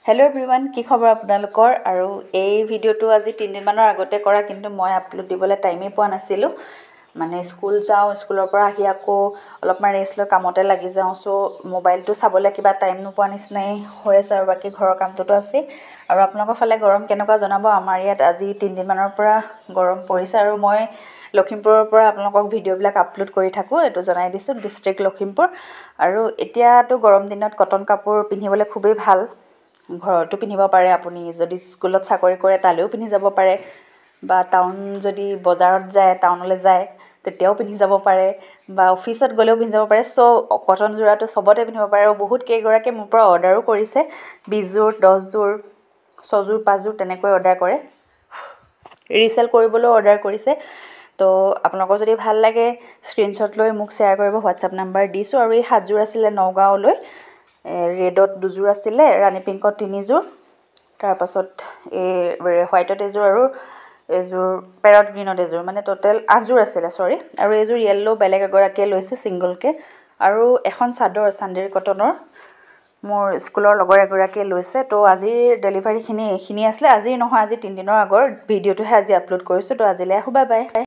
hello everyone কি খবৰ আপোনালোকৰ আৰু এই ভিডিওটো আজি 3 দিন মানৰ আগতে কৰা কিন্তু মই আপলোড দিবলৈ টাইমে পোৱা নাছিলো মানে স্কুল যাও স্কুলৰ পৰা আহি আকৌ অলপমান ৰেষ্ট লৈ কামতে লাগি যাও সো মোবাইলটো চাবলৈ কিবা টাইম নোপোৱা নিচিনাই হৈ আছে আৰু বাকি ঘৰৰ কামটোতো আছে আৰু আপোনালোকৰ ফালে গৰম কেনেকুৱা জনাব আমাৰ ইয়াত আজি 3 দিন মানৰ পৰা গৰম পৰিছে আৰু মই লখিমপুৰৰ পৰা আপোনালোকক ভিডিওবিলাক আপলোড কৰি থাকো এটো জনাই দিছো ডিস্ট্ৰিক্ট লখিমপুৰ আৰু এতিয়াটো গৰম দিনত কটন কাপোৰ পিন্ধিবলৈ খুবেই ভাল ঘৰটো পিন্ধিব পাৰে আপুনি যদি স্কুলত চাকৰি কৰে তালেও পিন্ধি যাব পাৰে বা টাউন যদি বজাৰত যায় টাউনলৈ যায় তেতিয়াও পিন্ধি যাব পাৰে বা অফিসত গলেও পিন্ধি যাব পাৰে সো কটন জোৰাটো সবতে পিন্ধিব পাৰে আৰু বহুত কেইগৰাকী মোৰ পৰা অৰ্ডাৰো কৰিছে 20 জোৰ 10 জোৰ 6 জোৰ 5 জোৰ তেনেকৈ অৰ্ডাৰ কৰে ৰিসেল কৰিবলৈ অৰ্ডাৰ কৰিছে তো আপোনালোকৰ যদি ভাল লাগে স্ক্ৰিনশ্বট লৈ মোক শেয়াৰ কৰিব WhatsApp নম্বৰ দিছো আৰু এই 7 জোৰ আছিল নগাঁৱলৈ ৰেডত 2 জোৰ আছিল ৰানী পিংকত 3 জোৰ তাৰ পাছত এই হোৱাইটত এজোৰ আৰু এজোৰ পেৰট গ্ৰীনত এজোৰ মানে টোটাল 8 জোৰ আছিল সৰি আৰু এজোৰ ইয়েলো বেলেগ এগৰাকীয়ে লৈছে সিঙ্গল কে আৰু এখন চাদৰ চান্দেৰী কটনৰ মোৰ স্কুলৰ লগৰ এগৰাকীয়ে লৈছে তো আজি ডেলিভাৰী খিনি আছিল আজি নহয় আজি 3 দিনৰ আগৰ ভিডিওটো হে আজি আপলোড কৰিছো তো আজিলৈ বাই বাই